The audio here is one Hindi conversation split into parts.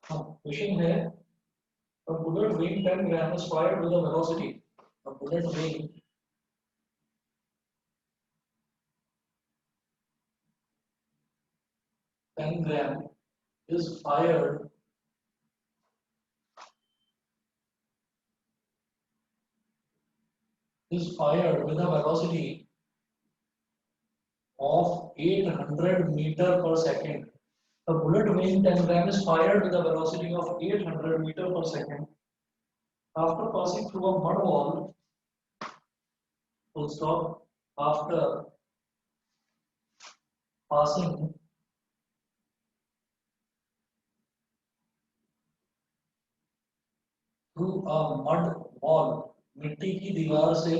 हाँ, क्वेश्चन है a bullet weighing 10 grams is fired with a velocity. A bullet weighing 10 grams is fired with a velocity of 800 meter per second. A bullet weighing 10 grams is fired with a velocity of 800 meter per second after passing through a mud wall. Full stop. After passing through a mud wall, मिट्टी की दीवार से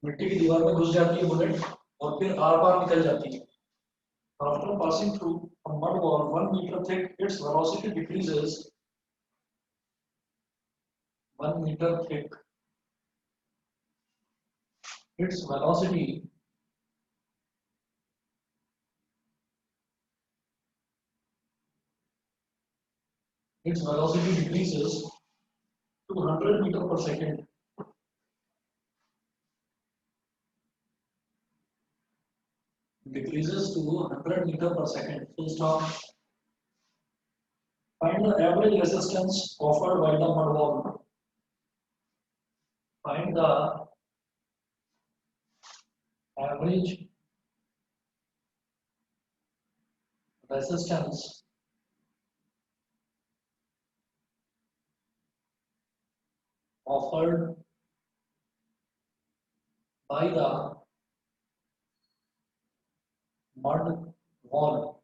मिट्टी की दीवार में घुस जाती है बुलेट और फिर आर पार निकल जाती है. After passing through a mud wall 1 meter thick, its velocity decreases 1 meter thick. Its velocity decreases to 100 meter per second. Decreases to 100 meter per second. Full stop. Find the average resistance offered by the mud wall. Find the average resistance offered by the mud wall.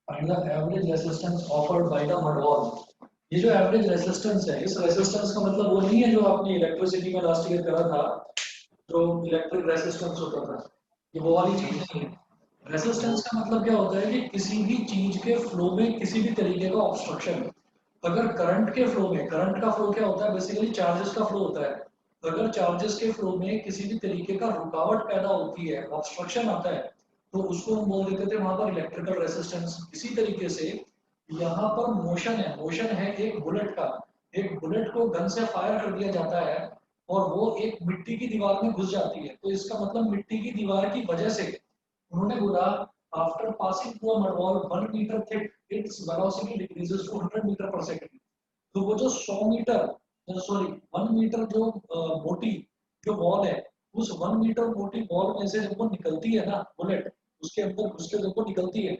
Find the average resistance offered by the mud wall. ये जो एवरेज रेजिस्टेंस है, इस रेजिस्टेंस का मतलब वो नहीं है जो आपने इलेक्ट्रिसिटी में लास्ट ईयर करा था, जो इलेक्ट्रिक रेजिस्टेंस होता था, ये वो वाली चीज नहीं है. रेजिस्टेंस का मतलब क्या होता है कि किसी भी चीज के फ्लो में किसी भी तरीके का ऑब्स्ट्रक्शन. अगर करंट के फ्लो में, करंट का फ्लो क्या होता है, बेसिकली चार्जेस का फ्लो होता है. अगर चार्जेस के फ्लो में किसी भी तरीके का रुकावट पैदा होती है, ऑब्स्ट्रक्शन आता है, तो उसको हम बोल देते थे वहां पर इलेक्ट्रिकल रेजिस्टेंस. इसी तरीके से यहाँ पर मोशन है एक बुलेट का. एक बुलेट को गन से फायर कर दिया जाता है और वो एक मिट्टी की दीवार में घुस जाती है, तो इसका मतलब मिट्टी की दीवार की वजह से उन्होंने बोला after passing through a mud wall 1 metre thick its velocity decreases to 100 metre per second. तो वो जो 100 मीटर, सॉरी 1 मीटर जो मोटी जो वॉल है, उस 1 मीटर मोटी वॉल में से जब वो निकलती है ना बुलेट, उसके अंदर घुस के जब वो निकलती है,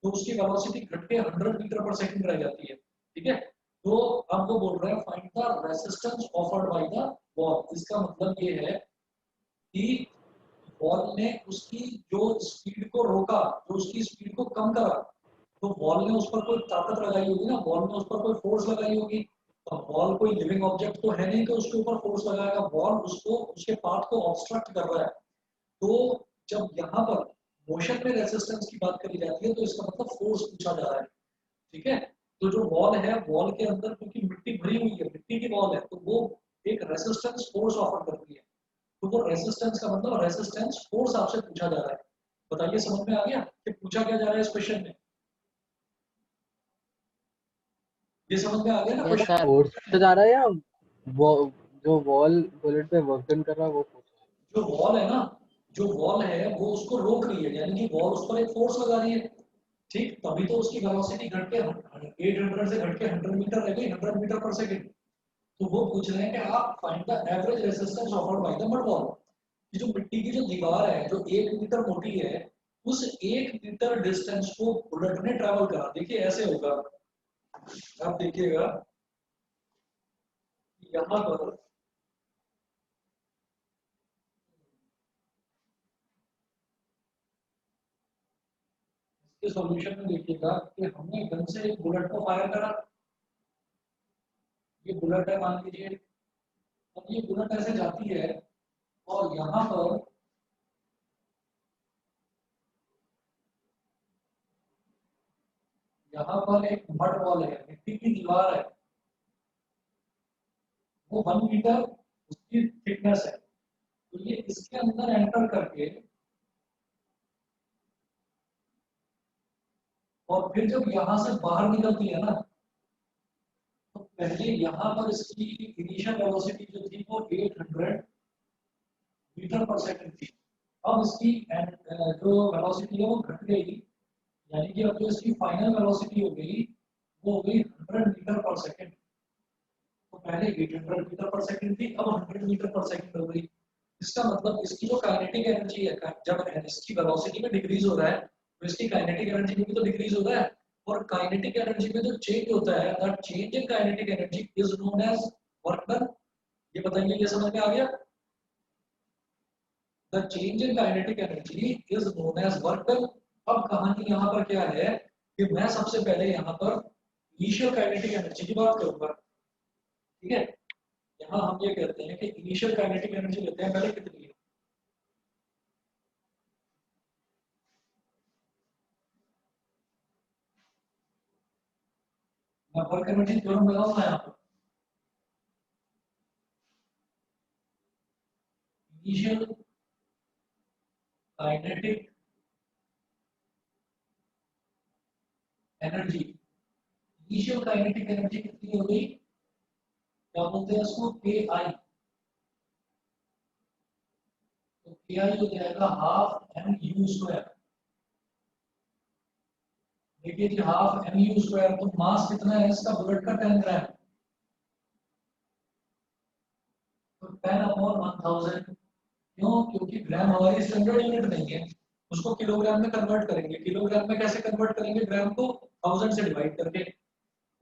तो उसकी वेलोसिटी घट के 100 मीटर पर सेकंड रह जाती है. ठीक है. तो अब वो बोल रहे हैं find the resistance offered by the wall. इसका मतलब ये है कि बॉल ने उसकी जो स्पीड को रोका, जो उसकी स्पीड को कम करा, तो बॉल ने उस पर कोई ताकत लगाई होगी ना, बॉल ने उस पर कोई फोर्स लगाई होगी. तो बॉल कोई लिविंग ऑब्जेक्ट तो है नहीं कि उसके ऊपर फोर्स लगाएगा, बॉल उसको उसके पाथ को ऑब्स्ट्रक्ट कर रहा है. तो जब यहाँ पर मोशन में रेजिस्टेंस की बात करी जाती है तो इसका मतलब फोर्स पूछा जा रहा है. ठीक है. तो जो वॉल है, वॉल के अंदर क्योंकि मिट्टी भरी हुई है, मिट्टी की वॉल है, तो वो एक रेजिस्टेंस फोर्स ऑफर करती है. तो वो रेजिस्टेंस का मतलब रेजिस्टेंस फोर्स आपसे पूछा जा रहा है. बताइए समझ में आ गया कि पूछा क्या जा रहा है इस क्वेश्चन में. ये समझ में आ गया ना यस क्वेश्चन. सर, फोर्स से जा रहा है या वो जो वॉल बुलेट पे वर्क डन कर रहा है वो फोर्स? जो वॉल है ना, जो वॉल है वो उसको रोक रही है, यानी कि वॉल उस पर एक फोर्स लगा रही है. ठीक, तभी तो उसकी वेलोसिटी घट के 800 से घट के 100 मीटर रह गई, 100 मीटर पर सेकंड. तो वो पूछ रहे हैं कि आप find the average resistance offered by the mud wall. ये जो मिट्टी की जो दीवार है जो 1 मीटर मोटी है, उस 1 मीटर डिस्टेंस को बुलेट ने ट्रेवल करा. देखिए ऐसे होगा, आप देखिएगा यहाँ पर इसके सॉल्यूशन में देखिएगा कि हमने गन से एक बुलेट को फायर करा. ये बुलेट है मान लीजिए, अब ये बुलेट ऐसे जाती है और यहाँ पर एक मड वॉल है, मिट्टी की दीवार है, वो 1 मीटर उसकी थिकनेस है. तो ये इसके अंदर एंटर करके और फिर जब यहाँ से बाहर निकलती है ना, पहले यहाँ पर इसकी इनिशियल वेलोसिटी जो थी वो 800 मीटर पर सेकंड थी। अब इसकी जो वेलोसिटी है वो घट गई, यानी कि अब जो इसकी फाइनल वेलोसिटी हो गई वो हो गई 100 मीटर पर सेकंड। तो पहले 800 मीटर पर सेकंड थी, अब 100 मीटर पर सेकंड हो गई। इसका मतलब इसकी जो काइनेटिक एनर्जी है, जब इसकी वेलोसिटी में डिक्रीज हो रहा है तो इसकी काइनेटिक एनर्जी में भी तो डिक्रीज हो रहा है। और काइनेटिक एनर्जी में जो चेंज होता है, that change in kinetic energy is known as work done. ये बताइए, ये समझ में आ गया? The change in kinetic energy is known as work done. अब कहानी यहाँ पर क्या है कि मैं सबसे पहले यहाँ पर इनिशियल काइनेटिक एनर्जी की बात करूंगा, ठीक है? यहाँ हम ये कहते हैं कि इनिशियल काइनेटिक एनर्जी लेते हैं पहले कितनी है। मैं वर्क एनर्जी थ्योरम लगाऊंगा यहाँ पर। Initial kinetic energy, initial kinetic energy कितनी हो गई? क्या बोलते हैं इसको? के आई। तो के आई हो जाएगा हाफ एम यू स्क्वायर। देखिए जी, हाफ एम यू स्क्वायर, तो मास कितना है इसका बुलेट का? 10 ग्राम। तो 10 अपॉन 1000। क्यों? क्योंकि ग्राम हमारी स्टैंडर्ड यूनिट नहीं है, उसको किलोग्राम में कन्वर्ट करेंगे। किलोग्राम में कैसे कन्वर्ट करेंगे? ग्राम को 1000 से डिवाइड करके।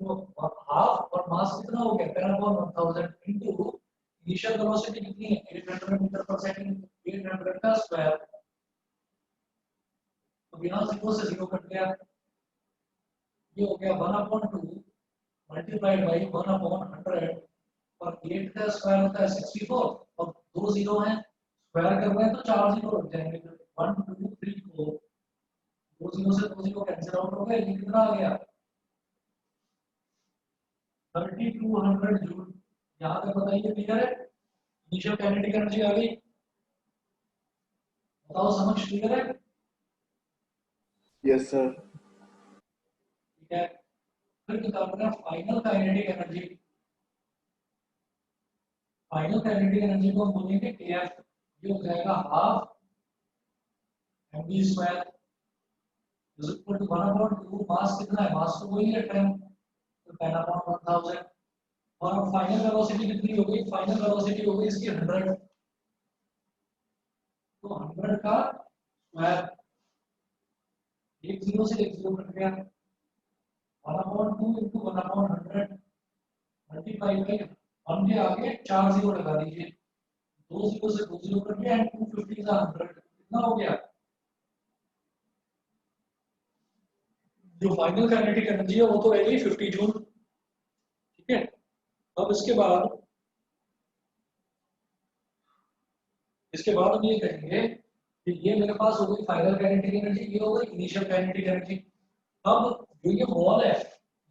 तो हाफ और मास कितना हो गया? 10 अपॉन 1000 इनटू इनिशियल वेलोसिटी कितनी है? 800 मीटर पर सेकंड। 800 का स्क्वायर, तो बिना जीरो से जीरो कट गया। ये हो गया 1 अपॉन 2 मल्टीप्लाइड बाई 1 अपॉन 100। और 8 का स्क्वायर होता है 64, और दो जीरो है, स्क्वायर कर रहे हैं तो चार जीरो लग जाएंगे। 1 2 3 4, दो जीरो से दो जीरो कैंसिल आउट हो गए। ये कितना आ गया? 3200 जूल। यहाँ तक बताइए, क्लियर है? इनिशियल काइनेटिक एनर्जी आ गई। बताओ, समझ क्लियर है? Yes sir. ठीक है, फिर निकालना final kinetic energy. Final kinetic energy को हम बोलेंगे केएफ। ये हो जाएगा half MV square is equal to 1 upon 2। Mass कितना है? मास तो वही है 10, तो 10 अपॉन 1000। और अब फाइनल वेलोसिटी कितनी हो गई? फाइनल वेलोसिटी हो गई इसकी 100। तो 100 का स्क्वायर, एक जीरो से एक जीरो कट गया। 1 upon 2 into 1 upon 100 multiply by 1 के आगे चार जीरो लगा दीजिए। दो जीरो से दो जीरो कट गया, एंड 250 का 100 कितना हो गया? जो फाइनल काइनेटिक एनर्जी है वो तो रहेगी 50 जूल। ठीक है, अब इसके बाद हम ये कहेंगे कि ये मेरे पास हो गई फाइनल काइनेटिक एनर्जी, ये हो गई इनिशियल काइनेटिक एनर्जी। अब जो ये वॉल है,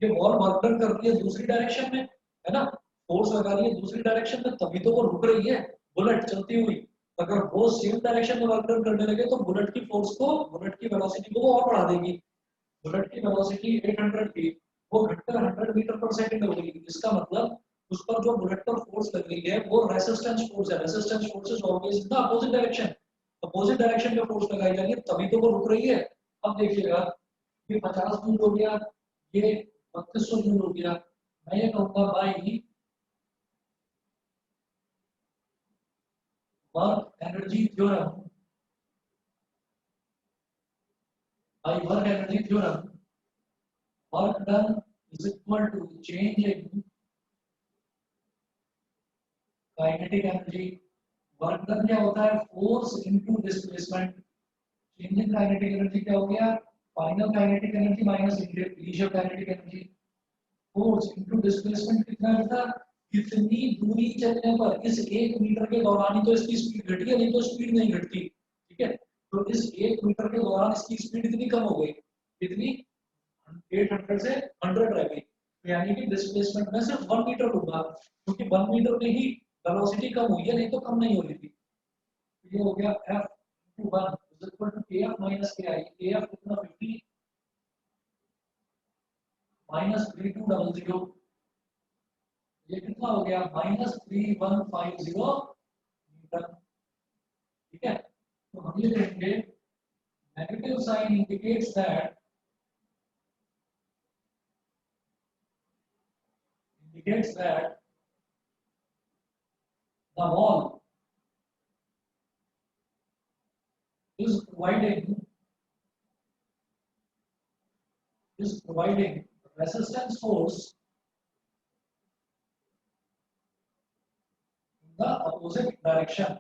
ये वॉल वर्क डन कर रही है दूसरी डायरेक्शन में, है ना? फोर्स लगा रही है दूसरी डायरेक्शन में, तभी तो वो रुक रही है बुलेट चलती हुई। अगर वो सेम डायरेक्शन में वर्क डन करने लगे तो बुलेट की फोर्स को, बुलेट की वेलोसिटी को वो और बढ़ा देगी। बुलेट की वेलोसिटी 800 थी, वो घटकर 100 मीटर पर सेकंड हो गई। इसका मतलब उस पर जो बुलेट पर फोर्स लग रही है वो रेसिस्टेंस फोर्स है। Resistance force is always in the opposite direction. Opposite direction में फोर्स लगाई जा रही है, तभी तो वो रुक रही है। अब देखिएगा, ये 50 जूल हो गया, ये 3200 जूल हो गया। मैं ये कहूंगा भाई, work energy theorem, by work energy theorem, work done is equal to change in kinetic energy। Work done क्या होता है? Force into displacement. Change in kinetic energy क्या हो गया? Final kinetic energy minus initial kinetic energy. Force into displacement कितना होता है? कितनी दूरी चलने पर, इस 1 मीटर के दौरान ही तो इसकी स्पीड घटी है, नहीं तो स्पीड नहीं घटती। ठीक है, तो इस 1 मीटर के दौरान इसकी स्पीड इतनी कम हो गई, कितनी? 800 से 100 रह गई। यानी कि डिस्प्लेसमेंट में सिर्फ 1 मीटर होगा, क्योंकि 1 मीटर में ही वेलोसिटी कम हुई है, नहीं तो कम नहीं हो रही थी। ये हो गया F into 1 is equal to KF minus KI। KF कितना? 50 minus 3200। ये कितना हो गया -3150 न्यूटन। ठीक है, तो हम ये देखेंगे negative sign indicates that the wall is providing resistance force in the opposite direction।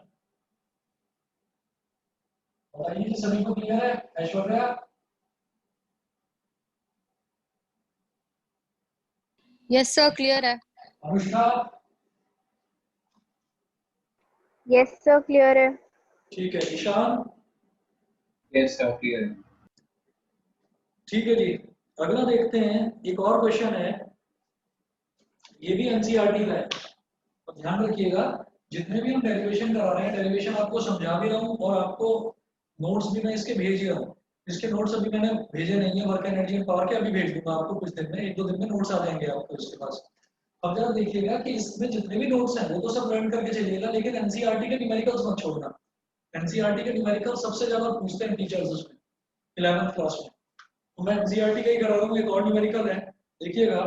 बताइए कि सभी को क्लियर है? ऐश्वर्या, यस सर क्लियर है। अनुष्का, यस सर क्लियर है। ठीक है, ईशान, यस सर क्लियर है। ठीक है जी। अगला देखते हैं, एक और क्वेश्चन है, ये भी एनसीईआरटी का है। तो ध्यान रखिएगा, जितने भी हम डेरिवेशन करा रहे हैं, डेरिवेशन आपको समझा भी रहा हूँ और आपको नोट्स भी मैं इसके भेज ही रहा हूँ। इसके नोट्स अभी मैंने भेजे नहीं है, वर्क एनर्जी एंड पावर के अभी भेज दूंगा आपको कुछ दिन में, 1-2 दिन में नोट्स आ जाएंगे आपको इसके पास। अब जरा देखिएगा कि इसमें जितने भी नोट्स हैं वो तो सब लर्न करके चलिएगा, लेकिन एनसीईआरटी के न्यूमेरिकल्स मत छोड़ना। एनसीईआरटी के न्यूमेरिकल सबसे ज्यादा पूछते हैं टीचर्स उसमें 11th क्लास में। तो मैं एनसीईआरटी का ही करा रहा हूँ, एक और न्यूमेरिकल है, देखिएगा।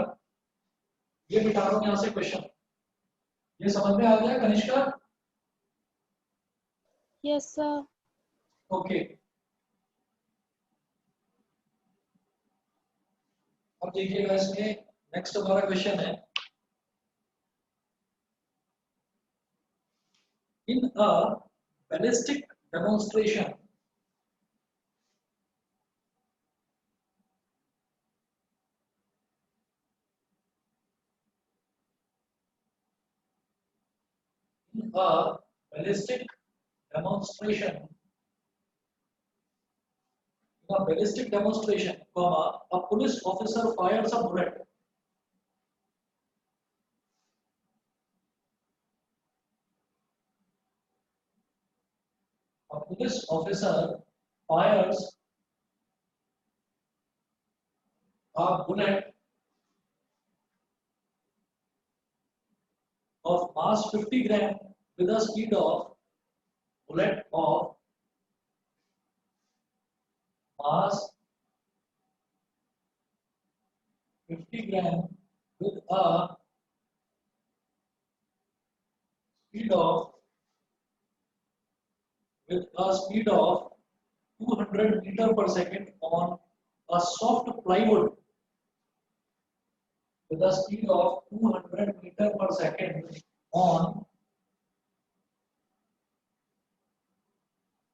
ये बिठा रहा हूँ यहाँ से क्वेश्चन, ये समझ में आ गया कनिष्का? Yes sir. ओके, अब देखिएगा इसमें नेक्स्ट हमारा क्वेश्चन है, in a ballistic demonstration in a ballistic demonstration comma, a police officer fires a bullet a police officer fires a bullet of mass 50 gram with a speed of bullet of mass 50 gram with a speed of 200 meter per second on a soft plywood with a speed of 200 meter per second on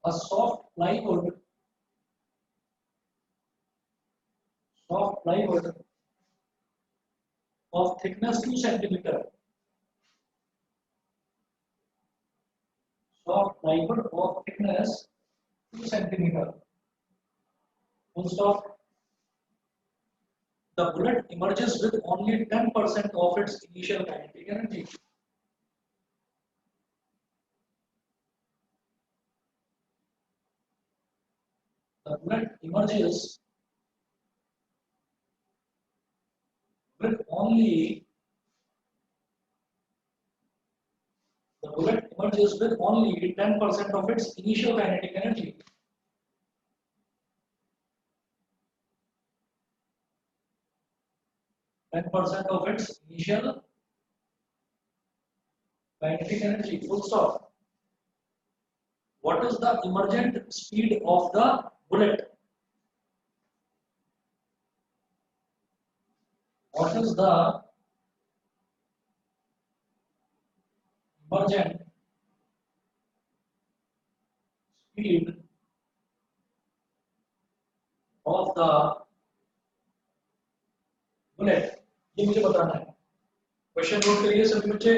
a soft plywood of thickness 2 centimeter. Soft plywood of thickness 2 centimeter. Full stop. The bullet emerges with only 10% of its initial kinetic energy. The bullet emerges with only 10% of its initial kinetic energy. of its initial kinetic energy. Full stop. What is the emergent speed of the bullet? What is the emergent speed of the bullet? ये मुझे बताना है। क्वेश्चन नोट करिए सभी बच्चे।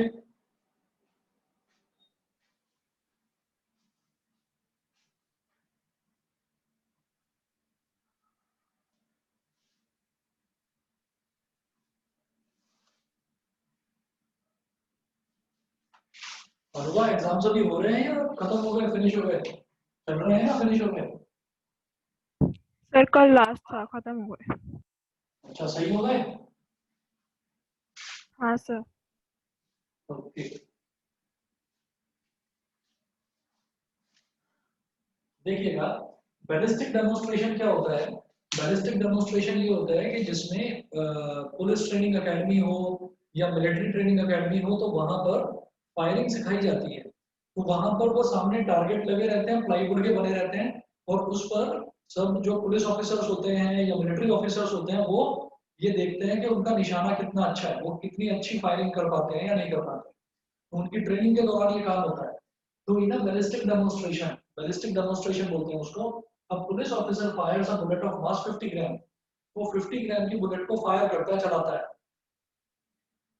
और हुआ एग्जाम्स अभी हो रहे हैं या खत्म हो गए, फिनिश हो गए? चल रहे हैं या फिनिश हो गए? सर कल लास्ट था, खत्म हो गए। अच्छा, सही हो गए? हाँ सर। ओके, देखिएगा बैलिस्टिक डेमोन्स्ट्रेशन क्या होता है। बैलिस्टिक डेमोन्स्ट्रेशन ये होता है कि जिसमें पुलिस ट्रेनिंग एकेडमी हो या मिलिट्री ट्रेनिंग एकेडमी हो, तो वहां पर फायरिंग सिखाई जाती है। तो वहां पर वो सामने टारगेट लगे रहते हैं, प्लाईवुड के बने रहते हैं, और उस पर सब जो पुलिस ऑफिसर्स होते हैं या मिलिट्री ऑफिसर्स होते हैं वो ये देखते हैं कि उनका निशाना कितना अच्छा है, वो कितनी अच्छी फायरिंग कर पाते हैं या नहीं कर पाते। तो उनकी ट्रेनिंग के दौरान ये काम होता है। तो ये ना बैलिस्टिक डेमोन्स्ट्रेशन बोलते हैं उसको। अब police officer Fyers a bullet of mass 50 ग्राम, वो 50 ग्राम की बुलेट को फायर करता है, चलाता है।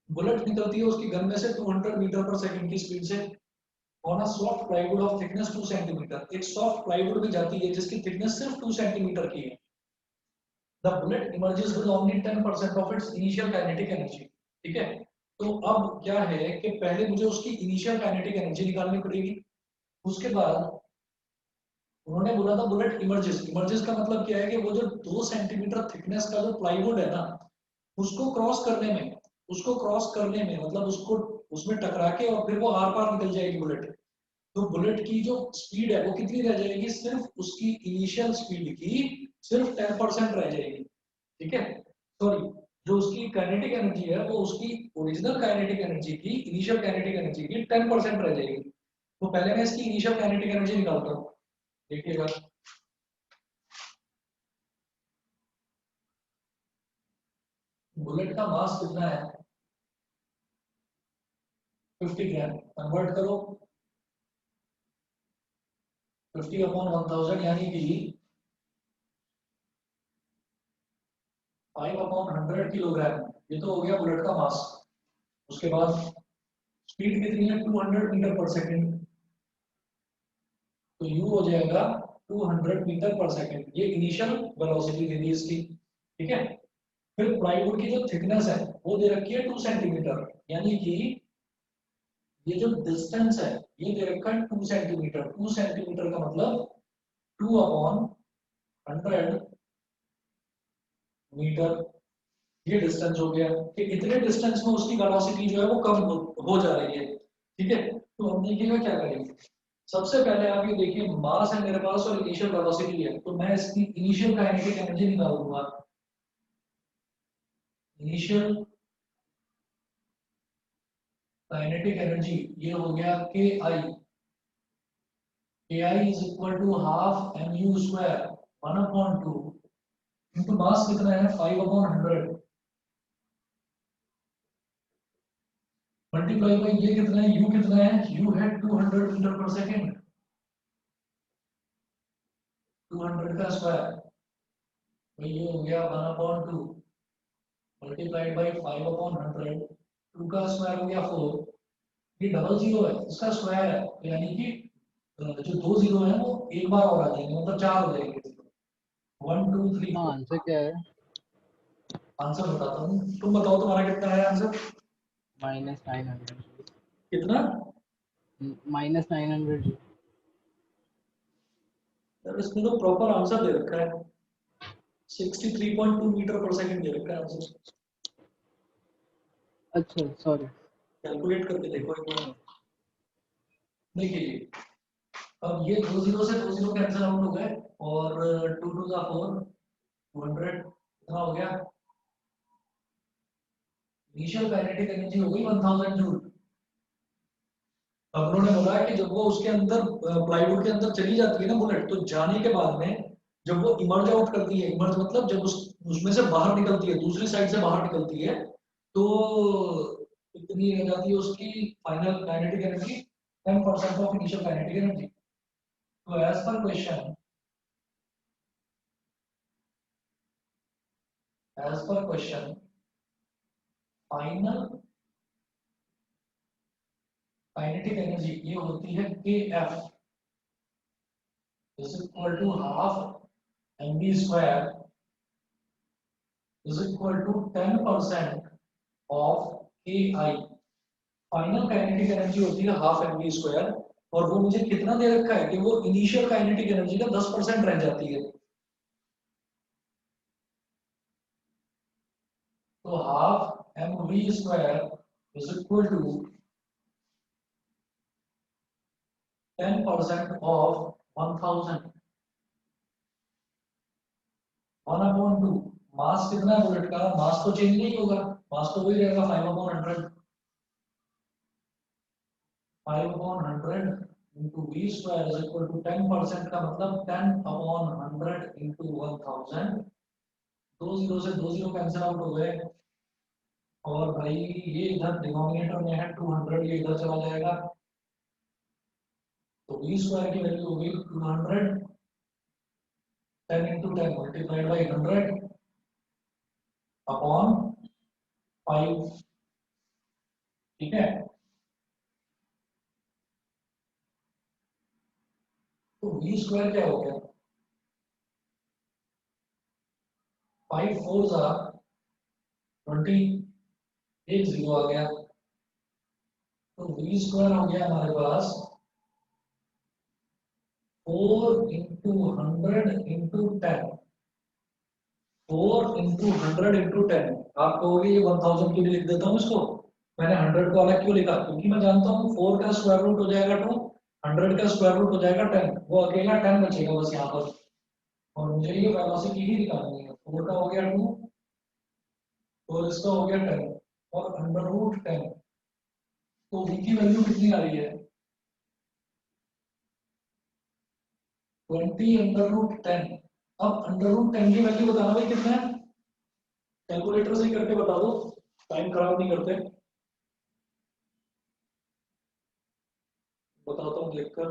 बुलेट निकलती है उसकी गन में से 200 मीटर पर सेकंड की स्पीड से on a soft plywood of thickness 2 centimetre. एक सॉफ्ट प्लाईवुड भी जाती है जिसकी थिकनेस सिर्फ 2 सेंटीमीटर की है। The bullet emerges with only 10% of its initial kinetic energy. ठीक है, तो अब क्या है कि पहले मुझे उसकी इनिशियल काइनेटिक एनर्जी निकालनी पड़ेगी। उसके बाद उन्होंने बोला था बुलेट इमर्जेस। इमर्जेस का मतलब क्या है कि वो जो 2 सेंटीमीटर थिकनेस का जो प्लाईवुड है ना, उसको क्रॉस करने में, मतलब उसको उसमें टकरा के और फिर वो आर पार निकल जाएगी बुलेट। तो बुलेट की जो स्पीड है वो कितनी रह जाएगी, सिर्फ उसकी इनिशियल स्पीड की सिर्फ 10% रह जाएगी। ठीक है, सॉरी, जो उसकी काइनेटिक एनर्जी है वो उसकी ओरिजिनल काइनेटिक एनर्जी की, इनिशियल काइनेटिक एनर्जी की 10% रह जाएगी। तो पहले मैं इसकी इनिशियल काइनेटिक एनर्जी निकालता हूँ, देखिएगा। बुलेट का मास कितना है, 50 ग्राम। कन्वर्ट करो 50 अपॉन 1000 यानी कि 5 अपॉन 100 किलोग्राम। ये तो हो गया बुलेट का मास। उसके बाद स्पीड कितनी है, 200 मीटर पर सेकंड। तो यू हो जाएगा 200 मीटर पर सेकंड, ये इनिशियल वेलोसिटी दे दी इसकी। ठीक है, फिर प्लाईवुड की जो थिकनेस है वो दे रखी है 2 सेंटीमीटर, यानी कि ये जो डिस्टेंस है ये दे रखा है 2 सेंटीमीटर। 2 सेंटीमीटर का मतलब 2 अपॉन 100 मीटर, ये डिस्टेंस हो गया कि इतने डिस्टेंस में उसकी वेलोसिटी जो है वो कम हो जा रही है। ठीक है, तो हम देखिएगा क्या करेंगे। सबसे पहले आप ये देखिए, मास है मेरे पास और इनिशियल वेलोसिटी है, तो मैं इसकी इनिशियल काइनेटिक एनर्जी निकाल दूंगा। इनिशियल काइनेटिक एनर्जी ये हो गया K I. K I is equal to half M U square 1/2 into mass कितना है 5/100 मल्टीप्लाई बाई ये कितना है, यू कितना है, यू है 200 मीटर पर सेकेंड। 200 का स्क्वायर, तो ये हो गया 1/2 मल्टीप्लाइड बाई 5/100। 2 का स्क्वायर हो गया 4। ये डबल जीरो है, इसका स्क्वायर है, तो यानी कि जो 2 जीरो है वो एक बार और आ जाएंगे, मतलब 4 हो जाएंगे। 1 2 3 हाँ 4। आंसर क्या है? आंसर बताता हूँ, तुम बताओ तुम्हारा कितना है आंसर। -900। कितना, -900। यार इसमें तो प्रॉपर आंसर दे रखा है, 63.2 मीटर पर सेकंड दे रखा है आंसर। अच्छा सॉरी। कैलकुलेट करके देखो एक बार। देखिए, अब ये 2 जीरो से 2 जीरो कैंसिल आउट हो गए, और 2 2 का 4, 200 कितना हो गया। इनिशियल काइनेटिक एनर्जी हो गई 1000 जूल। अब उन्होंने बोला कि जब वो उसके अंदर प्लाईवुड के अंदर चली जाती है ना बुलेट, तो जाने के बाद में जब वो इमर्ज आउट करती है, इमर्ज मतलब जब उसमें से बाहर निकलती है, दूसरी साइड से बाहर निकलती है, तो कितनी रह जाती है उसकी final kinetic energy, 10% of initial kinetic energy. तो as per question final kinetic energy ये होती है K F is equal to half M V square is equal to 10% of K I. Final kinetic energy होती है हाफ एम बी स्क्वायर, और वो मुझे कितना दे रखा है कि वो इनिशियल काइनेटिक एनर्जी का 10% रह जाती है। तो half M V square is equal to 10% of 1000 1/2। मास कितना है बुलेट का? मास तो चेंज नहीं होगा, मास तो वही रहेगा 5/100। 5/100 into v square is equal to 10% का मतलब 10/100 into 1000। दो जीरो से दो जीरो कैंसिल आउट हो गए, और भाई ये इधर डिनोमिनेटर में है 200, ये इधर चला जाएगा, तो v स्क्वायर की वैल्यू होगी 200। 10 into 10 multiplied by 100 अपॉन 5। ठीक है, तो v स्क्वायर क्या हो गया? 5 4 जा 20, एक जीरो आ गया, तो v स्क्वायर हो गया हमारे पास 4 into 100 into 10। 4 into 100 into 10। आप कहोगे ये 1000 क्यों लिख देता हूँ इसको, मैंने 100 को अलग क्यों लिखा? क्योंकि मैं जानता हूँ 4 का स्क्वायर रूट हो जाएगा 2, 100 का स्क्वायर रूट हो जाएगा 10, वो अकेला 10 बचेगा बस यहाँ पर, और मुझे ये वेलोसिटी ही निकालनी है। 4 का हो गया 2 और इसका हो गया 10 और अंडर रूट 10, तो v की वैल्यू कितनी आ रही है? 20 अंडर रूट 10। अब अंडर रूट 10 की वैल्यू बताना भाई कितना है, कैलकुलेटर से ही करके बता दो, टाइम खराब नहीं करते, बताता हूँ देखकर।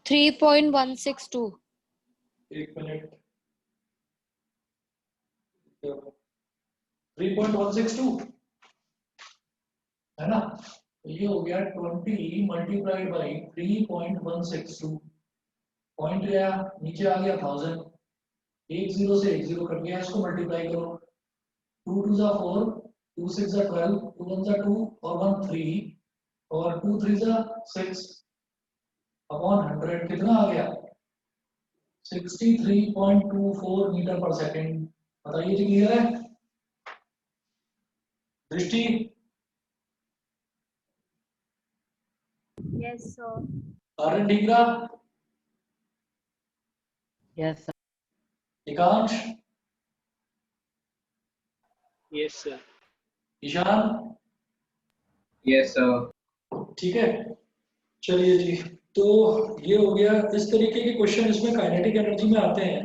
थ्री 3.162। एक मिनट, 3.162 है ना, तो ये हो गया 20 मल्टीप्लाइड बाई 3.162। पॉइंट गया नीचे आ गया 1000, एक जीरो से एक जीरो कट गया, इसको मल्टीप्लाई करो, 2 2 जा 4, 2 6 जा 12, 2 1 जा 2 और 1 3 और 2 3 जा 6 अपॉन 100 कितना आ गया? 63.24 मीटर पर सेकेंड। बताइए जी, क्लियर है? दृष्टि? Yes sir. कारण ठीक रहा? Yes sir. Ekansh? Yes sir. Ishaan? Yes, sir. ठीक है, चलिए जी, तो ये हो गया। इस तरीके के क्वेश्चन इसमें काइनेटिक एनर्जी में आते हैं।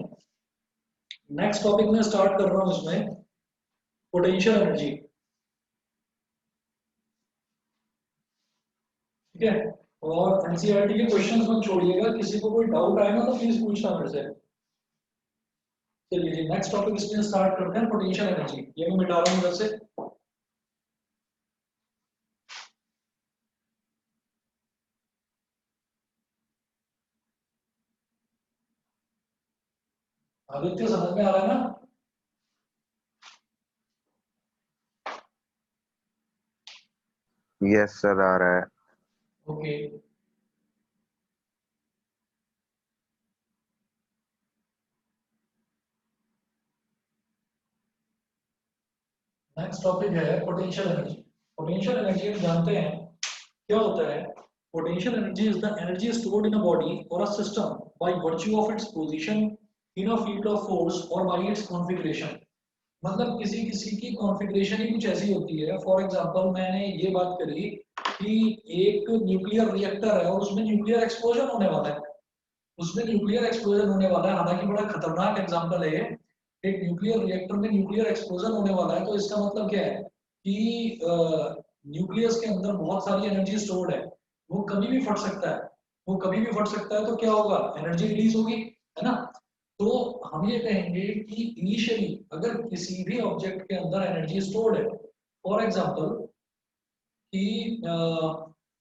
नेक्स्ट टॉपिक में स्टार्ट कर रहा हूं इसमें पोटेंशियल एनर्जी। ठीक है, और एनसीईआरटी के क्वेश्चंस मत छोड़िएगा, किसी को कोई डाउट आए ना तो प्लीज पूछना मेरे से। चलिए जी, नेक्स्ट टॉपिक इसमें स्टार्ट करते हैं, पोटेंशियल एनर्जी। ये मैं मिटा रहा हूं इधर से। आदित्य समझ में आ रहा है ना? यस सर, आ रहा है। ओके, नेक्स्ट टॉपिक है पोटेंशियल एनर्जी। पोटेंशियल एनर्जी हम जानते हैं क्या होता है। Potential energy is the energy stored in a body or a system by virtue of its position in a field of force or by its configuration. मतलब किसी किसी की कॉन्फ़िगरेशन ही कुछ ऐसी होती है। फॉर एग्जांपल मैंने ये बात करी कि एक न्यूक्लियर रिएक्टर है और उसमें न्यूक्लियर एक्सप्लोजन होने वाला है, उसमें न्यूक्लियर एक्सप्लोजन होने वाला है, हालांकि बड़ा खतरनाक एग्जांपल है। एक न्यूक्लियर रिएक्टर में न्यूक्लियर एक्सप्लोजन होने वाला है, तो इसका मतलब क्या है कि न्यूक्लियस के अंदर बहुत सारी एनर्जी स्टोर्ड है, वो कभी भी फट सकता है। वो कभी भी फट सकता है तो क्या होगा? एनर्जी रिलीज होगी, है ना? तो हम ये कहेंगे कि इनिशियली अगर किसी भी ऑब्जेक्ट के अंदर एनर्जी स्टोर्ड है, फॉर एग्जांपल कि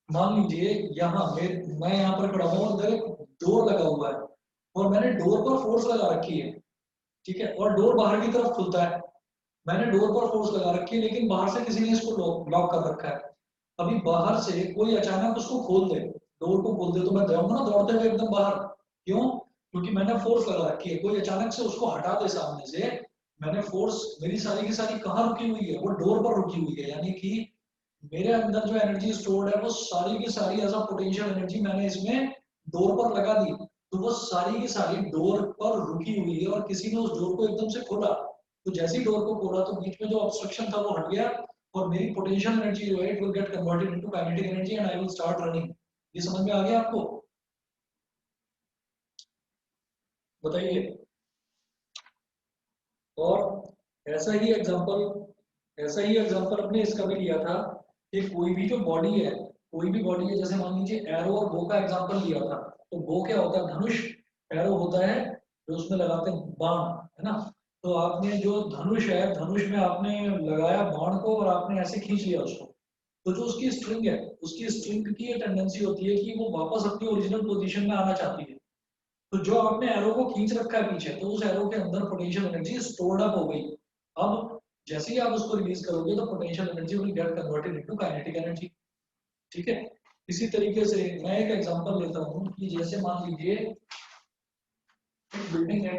मान लीजिए यहाँ मैं यहाँ पर खड़ा हूँ, अंदर एक डोर लगा हुआ है और मैंने डोर पर फोर्स लगा रखी है, ठीक है, और डोर बाहर की तरफ खुलता है। मैंने डोर पर फोर्स लगा रखी है लेकिन बाहर से किसी ने इसको लॉक कर रखा है। अभी बाहर से कोई अचानक उसको खोल दे, डोर को खोल दे, तो मैं जाऊंगा ना दौड़ते हुए एकदम बाहर। क्यों? क्योंकि मैंने फोर्स लगा रखी है। कोई अचानक से उसको हटा दे सामने से, मैंने फोर्स मेरी सारी की सारी कहाँ रुकी हुई है, वो डोर पर रुकी हुई है, यानी कि मेरे अंदर जो एनर्जी स्टोर्ड है वो सारी की सारी एज अ पोटेंशियल एनर्जी मैंने इसमें डोर पर लगा दी, तो वो सारी की सारी डोर पर रुकी हुई है और किसी ने उस डोर को एकदम से खोला, तो जैसे ही डोर को खोला तो बीच में जो ऑब्स्ट्रक्शन था वो हट गया और मेरी पोटेंशियल एनर्जी जो है it will get converted into kinetic energy and I will start running. ये समझ में आ गया आपको? बताइए। और ऐसा ही एग्जांपल अपने इसका भी लिया था कि कोई भी जो बॉडी है, कोई भी बॉडी है, जैसे मान लीजिए एरो और बो का एग्जांपल लिया था, तो बो क्या होता है? धनुष। एरो होता है जो उसमें लगाते हैं बाण, है ना? तो आपने जो धनुष है, धनुष में आपने लगाया बाण को और आपने ऐसे खींच लिया उसको, तो जो उसकी स्ट्रिंग है, उसकी स्ट्रिंग की ये टेंडेंसी होती है कि वो वापस अपनी ओरिजिनल पोजीशन में आना चाहती है। तो जो आपने एरो को खींच रखा है पीछे, तो उस एरो के अंदर पोटेंशियल एनर्जी स्टोर्ड अप हो गई। अब जैसे ही आप उसको रिलीज करोगे तो potential energy will get converted into kinetic energy. ठीक है? इसी तरीके से मैं एक एग्जांपल लेता हूं कि जैसे मान लीजिए एक बिल्डिंग है,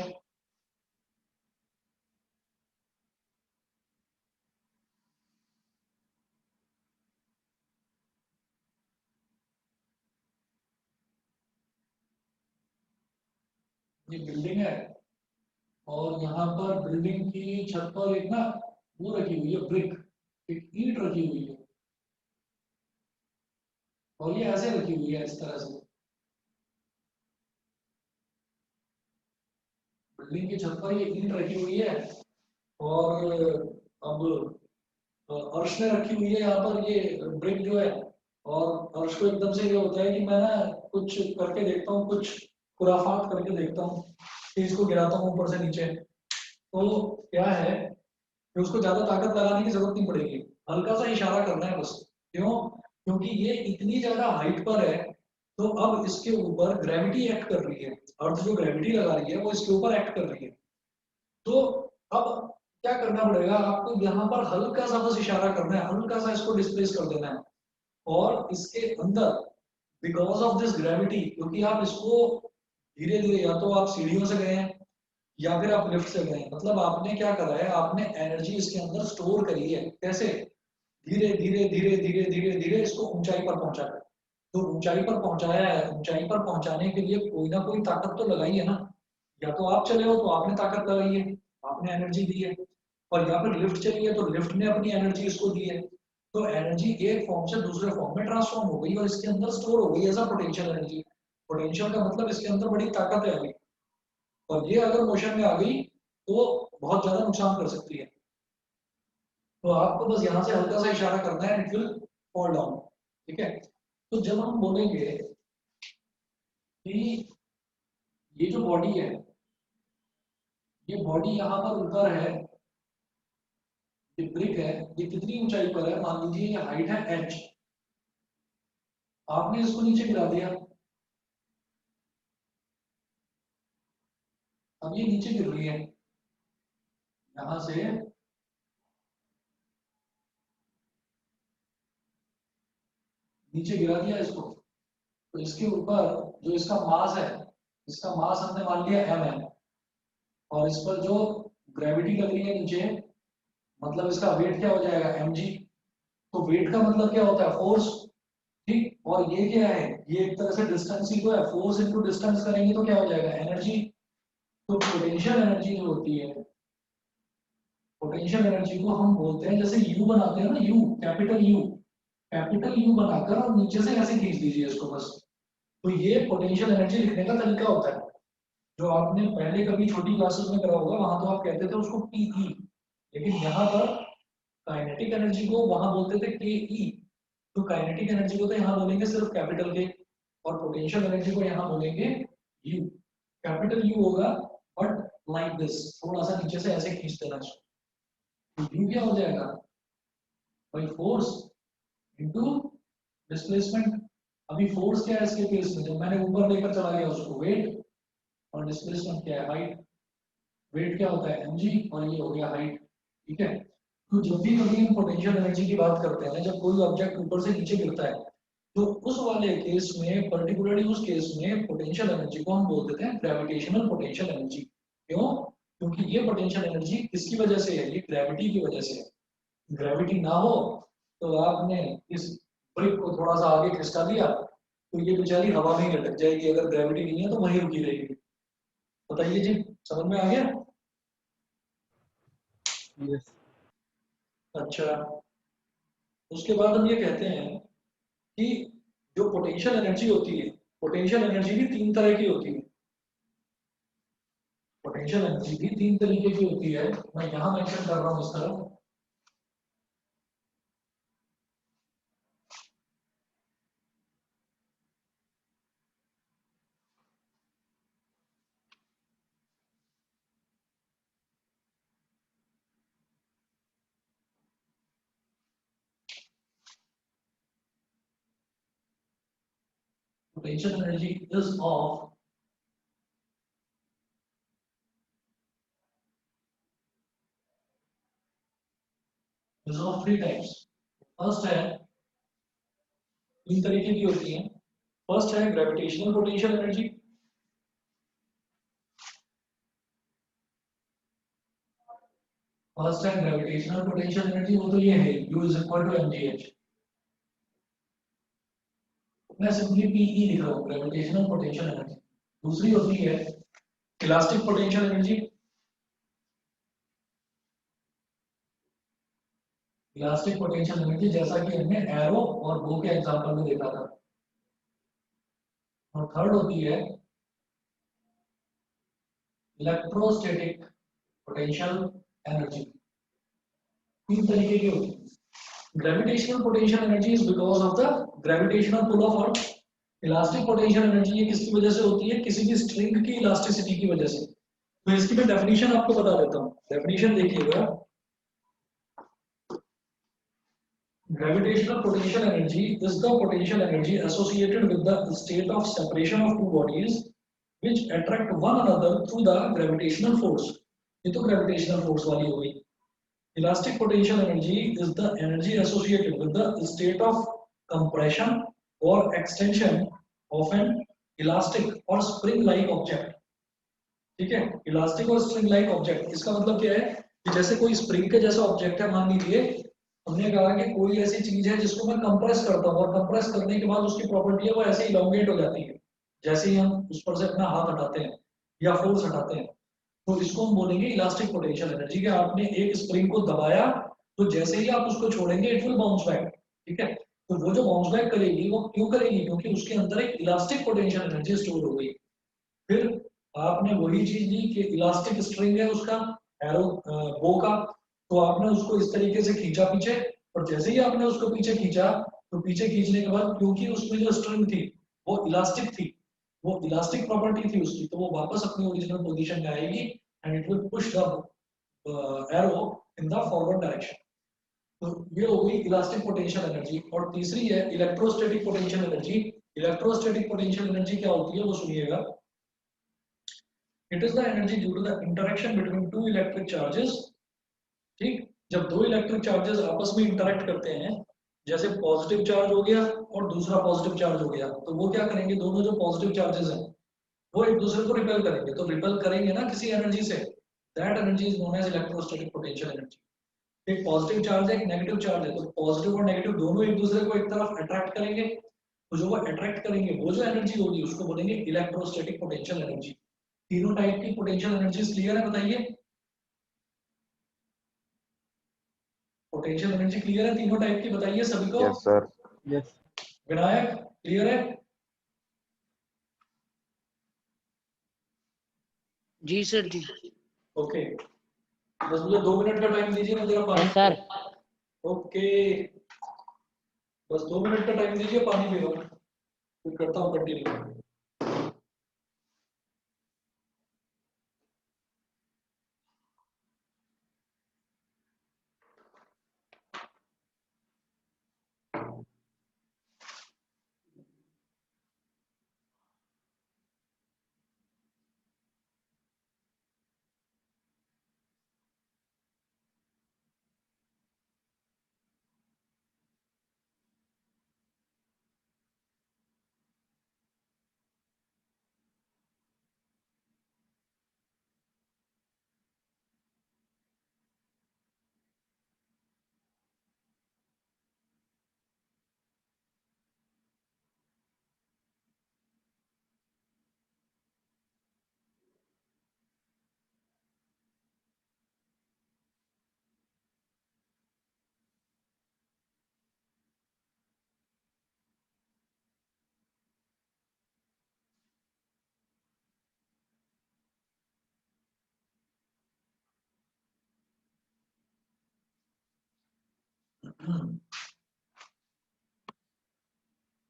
ये बिल्डिंग है और यहाँ पर बिल्डिंग की छत पर एक ना वो रखी हुई है, ब्रिक, एक ईंट रखी हुई है और ये ऐसे रखी हुई है इस तरह से। बिल्डिंग की छत पर ये ईंट रखी हुई है और अब अर्श में रखी हुई है यहाँ पर ये ब्रिक जो है, और अर्श को एकदम से ये होता है कि मैं ना कुछ करके देखता हूँ, कुछ खुराफात करके देखता हूँ कि इसको गिराता हूँ ऊपर से नीचे। तो क्या है कि उसको ज्यादा ताकत लगाने की जरूरत नहीं पड़ेगी, हल्का सा इशारा करना है बस। क्यों? क्योंकि ये इतनी ज्यादा हाइट पर है, तो अब इसके ऊपर ग्रेविटी एक्ट कर रही है, अर्थ जो ग्रेविटी लगा रही है वो इसके ऊपर एक्ट कर रही है। तो अब क्या करना पड़ेगा आपको? यहाँ पर हल्का सा बस इशारा करना है, हल्का सा इसको डिस्प्लेस कर देना है और इसके अंदर बिकॉज ऑफ दिस ग्रेविटी, क्योंकि आप इसको धीरे धीरे, या तो आप सीढ़ियों से गए हैं या फिर आप लिफ्ट से गए हैं, मतलब आपने क्या करा है, आपने एनर्जी इसके अंदर स्टोर करी है। कैसे? धीरे धीरे धीरे धीरे धीरे धीरे इसको ऊंचाई पर पहुंचाया। तो ऊंचाई पर पहुंचाया है, ऊंचाई पर पहुंचाने के लिए कोई ना कोई ताकत तो लगाई है ना। या तो आप चले हो तो आपने ताकत लगाई है, आपने एनर्जी दी है, और या फिर लिफ्ट चली है तो लिफ्ट ने अपनी एनर्जी इसको दी है। तो एनर्जी एक फॉर्म से दूसरे फॉर्म में ट्रांसफॉर्म हो गई और इसके अंदर स्टोर हो गई as a potential energy. Potential का मतलब इसके अंदर बड़ी ताकत है अभी, और ये अगर मोशन में आ गई तो बहुत ज्यादा नुकसान कर सकती है। तो आपको बस यहाँ से हल्का सा इशारा करना है, इट विल फॉल डाउन। ठीक है? तो जब हम बोलेंगे कि ये जो बॉडी है, ये बॉडी यहाँ पर ऊपर है, ये ब्रिक है, ये कितनी ऊंचाई पर है? मान लीजिए ये हाइट है h, आपने इसको नीचे गिरा दिया, अब ये नीचे गिर रही है, यहां से नीचे गिरा दिया इसको, तो इसके ऊपर जो इसका मास है, इसका मास हमने मान लिया m है, और इस पर जो ग्रेविटी लग रही है नीचे, मतलब इसका वेट क्या हो जाएगा? mg। तो वेट का मतलब क्या होता है? फोर्स। ठीक? और ये क्या है? ये एक तरह से डिस्टेंस ही तो है, फोर्स इनटू डिस्टेंस करेंगे तो क्या हो जाएगा? एनर्जी। तो पोटेंशियल एनर्जी जो होती है, पोटेंशियल एनर्जी को हम बोलते हैं, जैसे यू बनाते हैं ना, यू, कैपिटल यू बनाकर और नीचे से ऐसे खींच दीजिए इसको बस। तो ये पोटेंशियल एनर्जी लिखने का तरीका होता है, जो आपने पहले कभी छोटी क्लासेस में करा होगा, वहां तो आप कहते थे उसको पीई, लेकिन यहाँ पर काइनेटिक एनर्जी को वहां बोलते थे के ई। तो काइनेटिक एनर्जी को तो यहाँ बोलेंगे सिर्फ कैपिटल के, और पोटेंशियल एनर्जी को यहाँ बोलेंगे यू। कैपिटल यू होगा बट लाइक दिस, थोड़ा सा नीचे से ऐसे खींच देना इसको। तो यू क्या हो जाएगा? By force into displacement. अभी फोर्स क्या है इसके केस में? जब मैंने ऊपर लेकर चला गया उसको, वेट, और डिस्प्लेसमेंट क्या है? हाइट। वेट क्या होता है? mg, और ये हो गया हाइट। ठीक है? तो जब भी कभी हम पोटेंशियल एनर्जी की बात करते हैं, जब कोई ऑब्जेक्ट ऊपर से नीचे गिरता है, तो उस वाले केस में, पर्टिकुलरली उस केस में, पोटेंशियल एनर्जी को हम बोल देते हैं ग्रेविटेशनल पोटेंशियल एनर्जी। क्यों? क्योंकि ये पोटेंशियल एनर्जी किसकी वजह से है, ये ग्रेविटी की वजह से है। ग्रेविटी ना हो तो आपने इस ब्रिक को थोड़ा सा आगे खिसका दिया तो ये बेचारी हवा में ही लटक जाएगी, अगर ग्रेविटी नहीं है तो वहीं रुकी रहेगी। बताइए जी, समझ में आ गया? यस। अच्छा, उसके बाद हम ये कहते हैं कि जो पोटेंशियल एनर्जी होती है, पोटेंशियल एनर्जी भी तीन तरह की होती है। पोटेंशियल एनर्जी भी तीन तरीके की होती है, मैं यहाँ मेंशन कर रहा हूँ इस तरह। Potential energy is of three types. First है, तीन तरीके की होती है। फर्स्ट है ग्रेविटेशनल पोटेंशियल एनर्जी। फर्स्ट है ग्रेविटेशनल पोटेंशियल एनर्जी, वो तो ये है U is equal to mgh। मैं सिंपली PE लिख रहा हूँ, ग्रेविटेशनल पोटेंशियल एनर्जी। दूसरी होती है elastic potential energy. Elastic potential energy जैसा कि हमने एरो और बो के एग्जांपल में देखा था। और थर्ड होती है इलेक्ट्रोस्टैटिक पोटेंशियल एनर्जी। तीन तरीके की होती है। Gravitational potential energy is because of the gravitational pull of earth. Elastic potential energy ये किसकी वजह से होती है, किसी भी स्ट्रिंग की इलास्टिसिटी की वजह से। तो इसकी मैं डेफिनेशन आपको बता देता हूँ। डेफिनेशन देखिएगा, gravitational potential energy is the potential energy associated with the state of separation of two bodies which attract one another through the gravitational force। ये तो gravitational force वाली हो गई। Elastic potential energy is the energy associated with the state of compression or extension of an elastic or spring-like object। ठीक है, इलास्टिक और स्प्रिंग लाइक ऑब्जेक्ट, इसका मतलब क्या है कि जैसे कोई स्प्रिंग के जैसा ऑब्जेक्ट है, मान लीजिए हमने कहा कि कोई ऐसी चीज है जिसको मैं कंप्रेस करता हूँ और कंप्रेस करने के बाद उसकी प्रॉपर्टी है वो ऐसे इलोंगेट हो जाती है जैसे ही हम उस पर से अपना हाथ हटाते हैं या फोर्स हटाते हैं। तो इसको हम बोलेंगे इलास्टिक पोटेंशियल एनर्जी। कि आपने एक स्प्रिंग को दबाया तो जैसे ही आप उसको छोड़ेंगे इट विल बाउंस बैक। ठीक है, तो वो जो बाउंस बैक करेगी वो क्यों करेगी, क्योंकि उसके अंदर एक इलास्टिक पोटेंशियल एनर्जी स्टोर हो गई। फिर आपने वही चीज ली कि इलास्टिक स्ट्रिंग है उसका, एरो बो का, तो आपने उसको इस तरीके से खींचा पीछे, और जैसे ही आपने उसको पीछे खींचा तो पीछे खींचने के बाद क्योंकि उसमें जो स्ट्रिंग थी वो इलास्टिक थी, वो इलास्टिक प्रॉपर्टी थी उसकी, तो वो वापस अपनी ओरिजिनल पोजीशन में आएगी and it will push the arrow in the forward direction. तो ये हो गई इलास्टिक पोटेंशियल एनर्जी। और तीसरी है electrostatic potential energy. Electrostatic potential energy क्या होती है वो सुनिएगा। It is the energy due to the interaction between two electric charges। ठीक, जब दो इलेक्ट्रिक चार्जेस आपस में इंटरेक्ट करते हैं, जैसे पॉजिटिव चार्ज हो गया और दूसरा पॉजिटिव चार्ज हो गया, तो वो क्या करेंगे, दोनों जो पॉजिटिव चार्जेस हैं वो एक दूसरे को रिपेल करेंगे। तो रिपेल करेंगे ना किसी एनर्जी से, that energy is known as electrostatic potential energy. एक पॉजिटिव चार्ज है, एक नेगेटिव चार्ज है, तो पॉजिटिव और नेगेटिव दोनों एक दूसरे को एक तरफ अट्रैक्ट करेंगे, तो जो वो अट्रैक्ट करेंगे वो जो एनर्जी होगी उसको बोलेंगे इलेक्ट्रोस्टैटिक पोटेंशियल एनर्जी। तीनों टाइप की पोटेंशियल एनर्जीज क्लियर है, बताइए। पोटेंशियल एनर्जी क्लियर है तीनों टाइप की, बताइए सभी को। Yes sir. Yes. Vinayak clear है? जी सर जी। ओके, बस मुझे 2 मिनट का टाइम दीजिए ना जरा पानी। सर। ओके, बस 2 मिनट का टाइम दीजिए, पानी पी लो, फिर करता हूँ कंटिन्यू।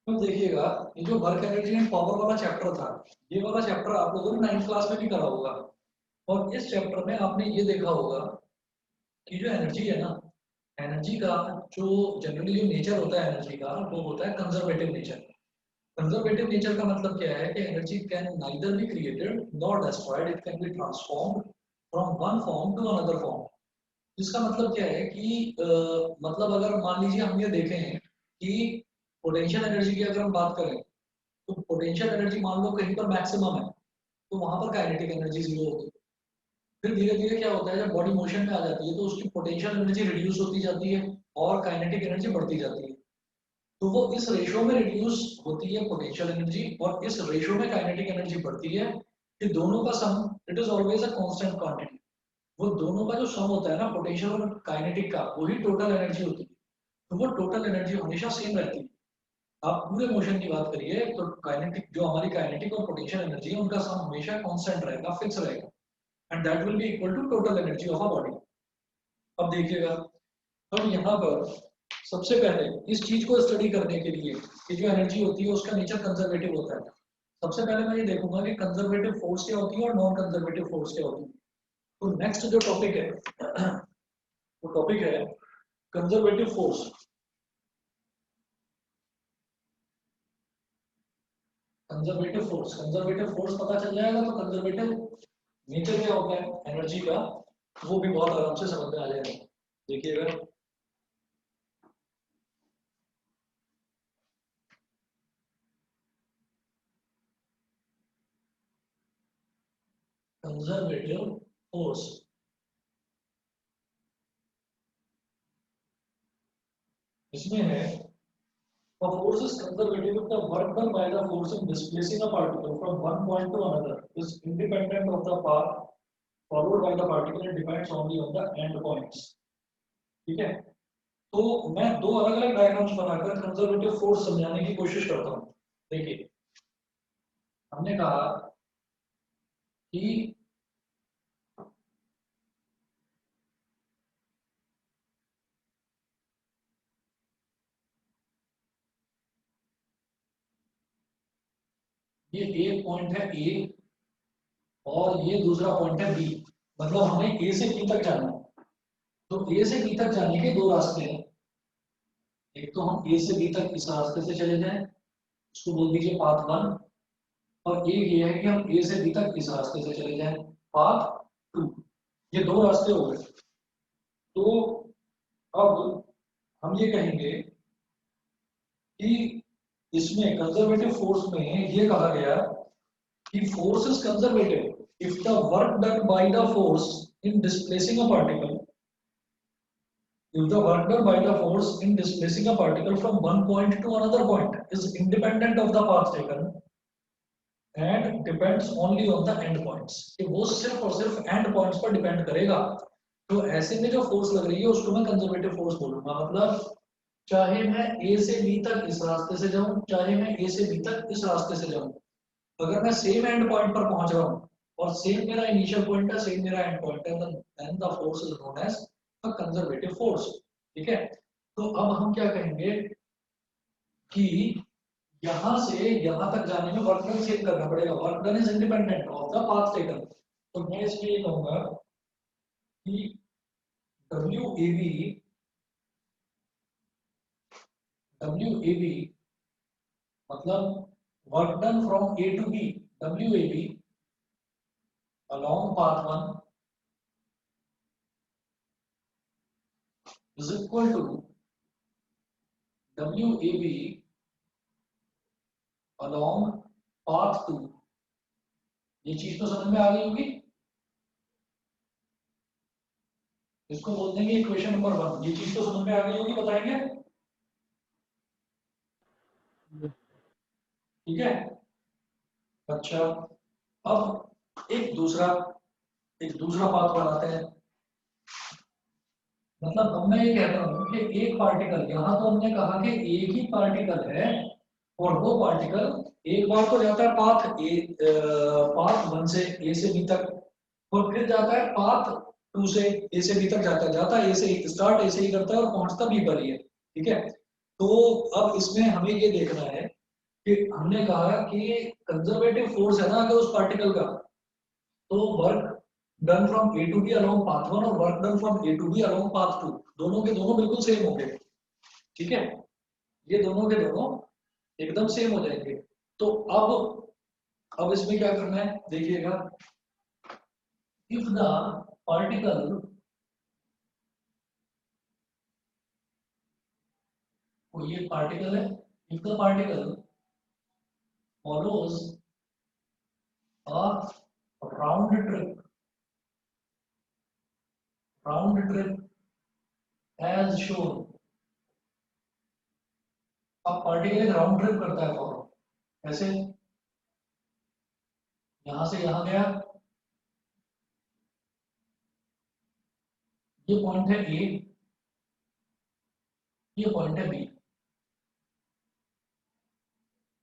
तो देखिएगा, ये जो वर्क एनर्जी एंड पावर वाला चैप्टर था, ये वाला चैप्टर आप लोगों ने 9th क्लास में भी करा होगा, और इस चैप्टर में आपने ये देखा होगा कि जो एनर्जी है ना, एनर्जी का जो जनरली जो नेचर होता है एनर्जी का, वो होता है कंजर्वेटिव नेचर। कंजर्वेटिव नेचर का मतलब क्या है कि energy can neither be created nor destroyed, it can be transformed from one form to another form. इसका मतलब क्या है कि मतलब अगर मान लीजिए हम ये देखें कि पोटेंशियल एनर्जी की अगर हम बात करें, तो पोटेंशियल एनर्जी मान लो कहीं पर मैक्सिमम है, तो वहां पर काइनेटिक एनर्जी जीरो होगी। फिर धीरे धीरे क्या होता है, जब बॉडी मोशन में आ जाती है तो उसकी पोटेंशियल एनर्जी रिड्यूस होती जाती है और काइनेटिक एनर्जी बढ़ती जाती है। तो वो इस रेशो में रिड्यूस होती है पोटेंशियल एनर्जी, और इस रेशो में काइनेटिक एनर्जी बढ़ती है। ये दोनों का sum it is always a constant quantity. वो दोनों का जो सम होता है ना, पोटेंशियल और काइनेटिक का, वही टोटल एनर्जी होती है। तो वो टोटल एनर्जी हमेशा सेम रहती है। आप पूरे मोशन की बात करिए तो काइनेटिक, जो हमारी काइनेटिक और पोटेंशियल एनर्जी है, उनका सम हमेशा कांस्टेंट रहेगा, फिक्स रहेगा, and that will be equal to total energy of a body. अब देखिएगा, हम यहाँ पर सबसे पहले इस चीज को स्टडी करने के लिए कि जो एनर्जी होती है उसका नेचर कंजर्वेटिव होता है, सबसे पहले मैं ये देखूंगा कि कंजर्वेटिव फोर्स क्या होती है और नॉन कंजर्वेटिव फोर्स क्या होती है। तो नेक्स्ट जो टॉपिक है वो टॉपिक है कंजर्वेटिव फोर्स। कंजर्वेटिव फोर्स पता चल जाएगा तो कंजर्वेटिव नेचर क्या होता है एनर्जी का, वो भी बहुत आराम से समझ में आ जाएगा। देखिएगा, कंजर्वेटिव फोर्स, इसमें है a force is conservative if the work done by the force in displacing a particle from one point to another is independent of the path followed by the particle and depends only on the end points। ठीक है, तो मैं दो अलग अलग डायग्राम्स बनाकर कंजर्वेटिव फोर्स समझाने की कोशिश करता हूँ। देखिए, हमने कहा कि ये एक पॉइंट है ए और ये दूसरा पॉइंट है बी, मतलब हमें ए से बी तक जाना है। तो ए से बी तक जाने के दो रास्ते हैं, एक तो हम ए से बी तक इस रास्ते से चले जाएं, उसको बोल दीजिए पाथ 1, और एक ये है कि हम ए से बी तक इस रास्ते से चले जाएं, पाथ 2। ये दो रास्ते हो गए। तो अब हम ये कहेंगे कि इसमें कंजर्वेटिव फोर्स में ये कहा गया कि force is conservative if the work done by the force in displacing a particle, if the work done by the force in displacing a particle from one point to another point is independent of the path taken and depends only on the end points, कि वो सिर्फ और सिर्फ end points पर डिपेंड करेगा। तो ऐसे में जो फोर्स लग रही है उसको मैं कंजर्वेटिव फोर्स बोलूंगा। मतलब चाहे मैं ए से बी तक इस रास्ते से जाऊं, चाहे मैं ए से बी तक इस रास्ते से जाऊं, अगर मैं सेम एंड पॉइंट पर पहुंच रहा हूं और सेम मेरा इनिशियल पॉइंट है, सेम मेरा एंड पॉइंट है, then the force is known as a conservative force. ठीक है, तो अब हम क्या कहेंगे कि यहां से यहां तक जाने में वर्क डन सेम करना पड़ेगा, work done is independent of the path taken. तो मैं इसमें ये कहूंगा कि WAB मतलब work done from A to B, WAB along path 1 is equal to WAB along path 2। ये चीज तो समझ में आ गई होगी, इसको बोल देंगे इक्वेशन नंबर 1। ये चीज तो समझ में आ गई होगी, बताएंगे? ठीक है, अच्छा अब एक दूसरा पाथ बनाते हैं। मतलब अब मैं ये कहता हूँ कि एक पार्टिकल, यहाँ तो हमने कहा कि एक ही पार्टिकल है और वो पार्टिकल एक बार तो जाता है पाथ 1 से ए से बी तक, और फिर जाता है पाथ टू से ए से बी तक जाता है ए से ही स्टार्ट ए से ही करता है और पहुंचता बी पर ही है, ठीक है। तो अब इसमें हमें ये देखना है कि हमने कहा कि कंजर्वेटिव फोर्स है ना अगर उस पार्टिकल का, तो work done from A to B along path 1 और work done from A to B along path 2 दोनों के दोनों बिल्कुल सेम होंगे, ठीक है। ये दोनों के दोनों एकदम सेम हो जाएंगे। तो अब इसमें क्या करना है देखिएगा, इफ द पार्टिकल तो ये पार्टिकल है, if the particle follows a round trip as shown। अब पार्टिकल एक राउंड ट्रिप करता है फॉलो, ऐसे यहां से यहां गया, ये पॉइंट है ए, ये पॉइंट है बी,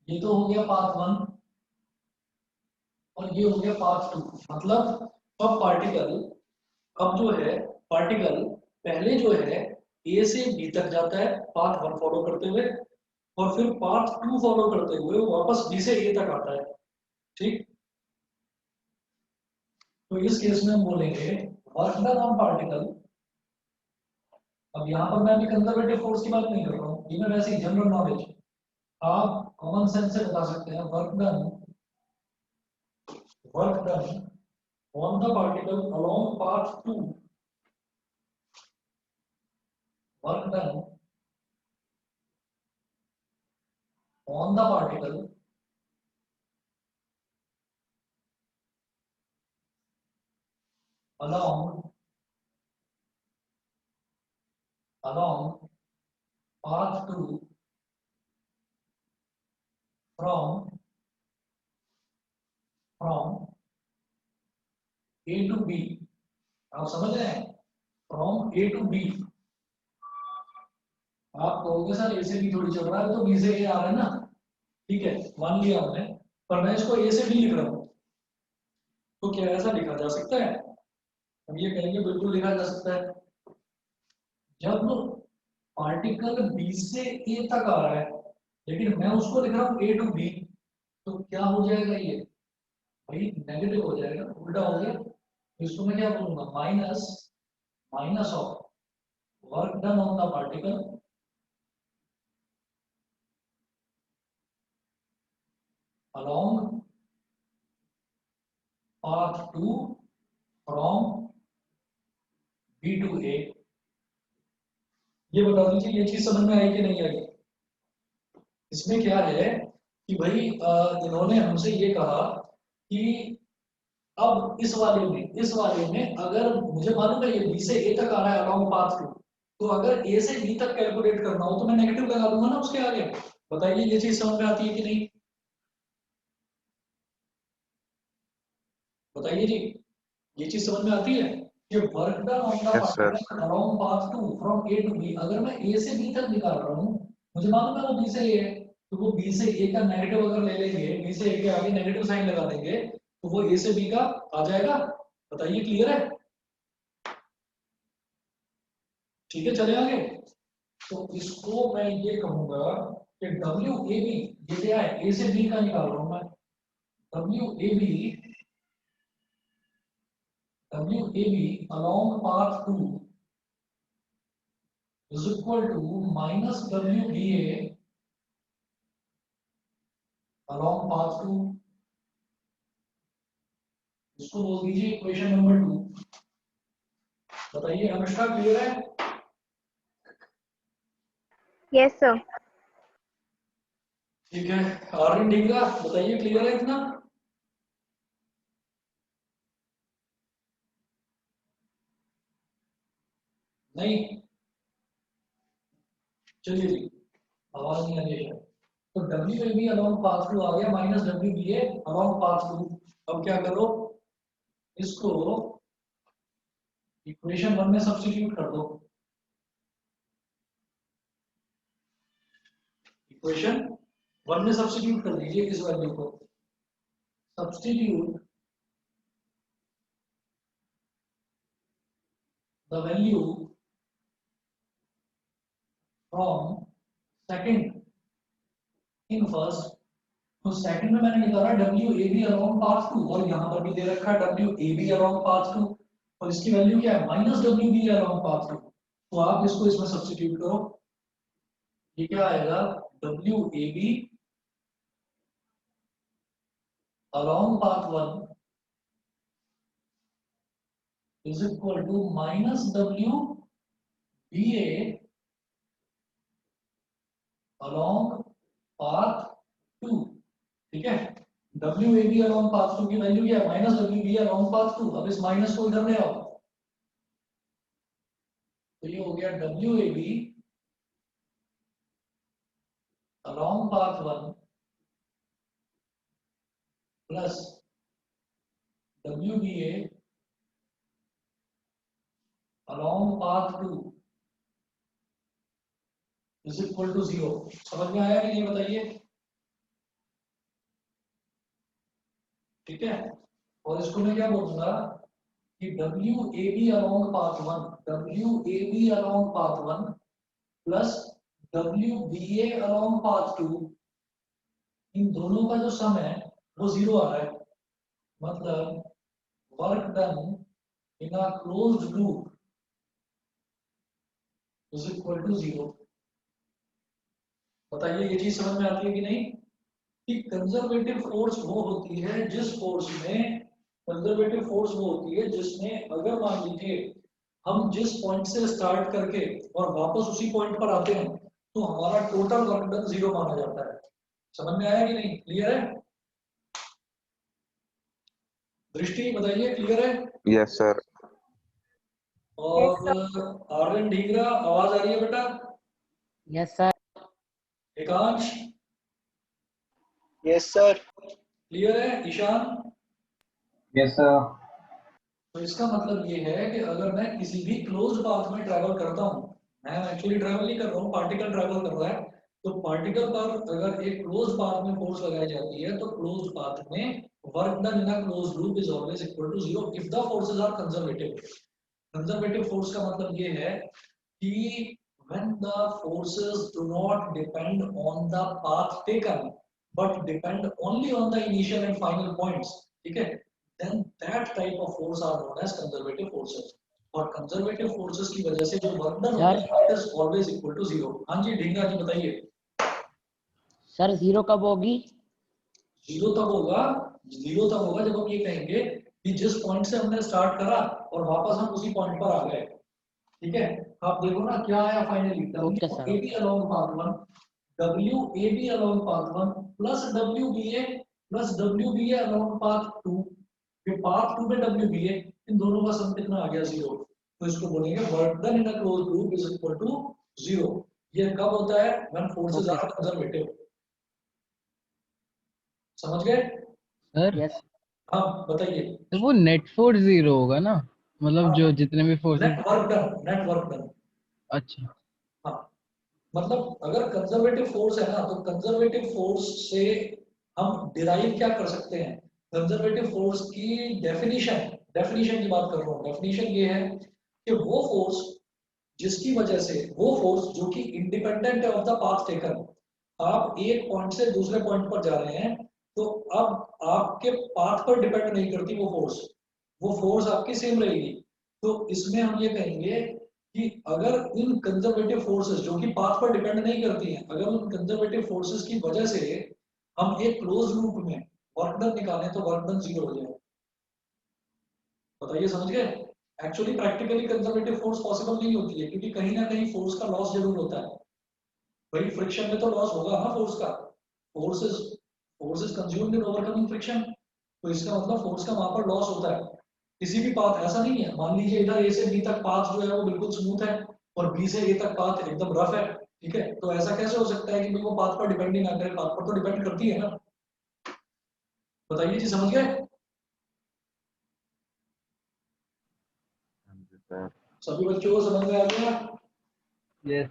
ये तो हो गया पाथ 1 और ये हो गया पाथ 2। मतलब अब अब जो है पार्टिकल पहले जो है ए से बी तक जाता है पाथ 1 फॉलो करते हुए, और फिर पाथ 2 फॉलो करते हुए वापस बी से ए तक आता है, ठीक। तो इस केस में हम बोलेंगे वर्क डन ऑन पार्टिकल। अब यहाँ पर मैं अभी कंजर्वेटिव फोर्स की बात नहीं कर रहा हूँ, ये मैं वैसे ही जनरल नॉलेज, आप कॉमन सेंस से बता सकते हैं work done on the particle along path 2, work done on the particle along path 2 from A to B। आप समझ रहे हैं, फ्रॉम ए टू बी। आप कहोगे सर ए से बी थोड़ी चल रहा है, तो बी से ए आ रहा है ना, ठीक है मान लिया हमने, पर मैं इसको ए से बी लिख रहा हूँ। तो क्या ऐसा लिखा जा सकता है? हम ये कहेंगे बिल्कुल लिखा जा सकता है। जब पार्टिकल बी से ए तक आ रहा है लेकिन मैं उसको लिख रहा हूँ ए टू बी, तो क्या हो जाएगा, ये भाई नेगेटिव हो जाएगा, उल्टा हो गया। इसको मैं क्या बोलूंगा, minus of work done on the particle along path 2 from B to A। ये बता दीजिए ये चीज समझ में आई कि नहीं आई? इसमें क्या है कि भाई इन्होंने हमसे ये कहा कि अब इस वाले में अगर मुझे मालूम है ये बी से ए तक आ रहा है अलोंग पाथ 2, तो अगर ए से बी तक कैलकुलेट करना हो तो मैं नेगेटिव लगा दूंगा ना उसके आगे। बताइए ये चीज समझ में आती है कि नहीं, बताइए जी, ये चीज समझ में आती है कि work done on the particle along path 2 from A to B. अगर मैं ए से बी तक निकाल रहा हूँ, मुझे मालूम है वो बी से ए है, तो वो बी से ए का नेगेटिव अगर ले लेंगे, बी से ए के आगे नेगेटिव साइन लगा देंगे, तो वो ए से बी का आ जाएगा। बताइए क्लियर है? ठीक है चले आगे। तो इसको मैं ये कहूंगा कि डब्ल्यू ए बी, ये क्या है, ए से बी का निकाल रहा हूं मैं, W A B along path 2 is equal to minus WBA along path 2। इसको बोल दीजिए इक्वेशन नंबर 2। बताइए अनुष्का क्लियर है? Yes sir. ठीक है आर्यन ढींगा बताइए क्लियर है इतना? नहीं, चलिए जी आवाज नहीं आ रही है। तो W A B along path 2 आ गया minus W B A along path 2। अब क्या करो, इसको इक्वेशन 1 में सब्स्टिट्यूट कर दो। इक्वेशन 1 में सब्स्टिट्यूट कर दीजिए इस वैल्यू को, substitute the value from second in first. तो सेकंड में मैंने निकाला W A B along path 2 और यहाँ पर भी दे रखा है W A B along path 2 और इसकी वैल्यू क्या है minus W B along path 2। तो आप इसको इसमें सब्स्टिट्यूट करो, ये क्या आएगा W A B along path 1 is equal to minus W B A along path 2। ठीक है, W A B along path 2 की वैल्यू क्या है minus W B along path 2। अब इस माइनस को इधर ले आओ, तो ये हो गया W A B along path 1 plus W B A along path 2 is equal to 0। समझ में आया कि नहीं बताइए। ठीक है, और इसको मैं क्या बोलूंगा कि W A B along path 1 W A B along path 1 plus W B A along path 2, इन दोनों का जो सम है वो 0 आ रहा है। मतलब work done in a closed loop is equal to 0। बताइए ये चीज समझ में आती है कि नहीं कि कंजर्वेटिव फोर्स वो होती है जिस फोर्स में कंजर्वेटिव फोर्स वो होती है जिसमें अगर मान लीजिए हम जिस पॉइंट से स्टार्ट करके और वापस उसी पॉइंट पर आते हैं तो हमारा टोटल वर्क डन 0 माना जाता है। समझ में आया कि नहीं, क्लियर है। दृष्टि बताइए क्लियर है। Yes sir. और आर्यन ढींगरा आवाज आ रही है बेटा। Yes sir. Ekansh Yes, sir. Clear है। Ishaan Yes, sir. तो इसका मतलब ये है कि अगर मैं किसी भी क्लोज पाथ में ट्रैवल करता हूँ, मैं एक्चुअली ट्रैवल नहीं कर रहा हूँ, पार्टिकल ट्रैवल कर रहा है, तो पार्टिकल पर अगर एक क्लोज पाथ में फोर्स लगाई जाती है तो क्लोज पाथ में work done in a close loop is always equal to 0 if the forces are conservative. Conservative force का मतलब ये है कि when the forces do not depend on the path taken but depend only on the initial and final points, ठीक है, then that type of force are known as conservative forces। और conservative forces की वजह से जो वर्क डन होता है it is always equal to 0। हाँ जी ढींगा जी बताइए। सर 0 कब होगी? 0 तब होगा, 0 तब होगा जब हम ये कहेंगे कि जिस पॉइंट से हमने स्टार्ट करा और वापस हम उसी पॉइंट पर आ गए। ठीक है, आप देखो ना क्या आया finally okay sir. W A B along path 1 W A B along path 1 plus W B A along path 2। ये पाथ 2 में डब्ल्यू बी ए, इन दोनों का सम कितना आ गया 0। तो इसको बोलेंगे work done in a closed loop is equal to 0। ये कब होता है व्हेन फोर्सेस आर कंजर्वेटिव। समझ गए सर यस। हाँ बताइए। तो वो नेट फोर्स 0 होगा ना, मतलब जो जितने भी फोर्सेस। Net work done. अच्छा। हाँ मतलब अगर कंजर्वेटिव फोर्स है ना तो कंजर्वेटिव फोर्स से हम डिराइव क्या कर सकते हैं। कंजर्वेटिव फोर्स की डेफिनेशन की बात कर रहा हूँ। डेफिनेशन ये है कि वो फोर्स जिसकी वजह से वो फोर्स जो कि इंडिपेंडेंट है ऑफ द पाथ टेकन। आप एक पॉइंट से दूसरे पॉइंट पर जा रहे हैं तो अब आपके पाथ पर डिपेंड नहीं करती वो फोर्स आपकी सेम रहेगी। तो इसमें हम ये कहेंगे कि अगर इन कंजर्वेटिव फोर्सेस जो कि पाथ पर डिपेंड नहीं करती हैं, अगर उन कंजर्वेटिव फोर्सेस की वजह से हम एक क्लोज लूप में वर्क डन निकालें तो वर्क डन 0 हो जाए। बताइए समझ गए। Actually practically conservative force possible नहीं होती है क्योंकि कहीं ना कहीं फोर्स का लॉस जरूर होता है। भाई फ्रिक्शन में तो लॉस होगा ना फोर्स का। Force is consumed in overcoming friction. तो इसका मतलब फोर्स का वहां पर लॉस होता है। किसी भी पाथ ऐसा नहीं है, मान लीजिए इधर ए से बी तक पाथ जो है वो बिल्कुल स्मूथ है और बी से ए तक पाथ एकदम रफ है। ठीक है, तो ऐसा कैसे हो सकता है कि वो पाथ पर डिपेंड ही ना करे। पाथ पर तो डिपेंड करती है ना। बताइए जी समझ गए। सभी बच्चों को समझ में आ गया। यस।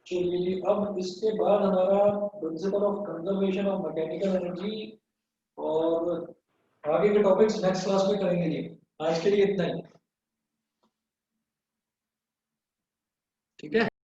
चलिए जी, अब इसके बाद हमारा principle of conservation of mechanical energy और आगे के टॉपिक्स नेक्स्ट क्लास में करेंगे जी। आज के लिए इतना ही। ठीक है।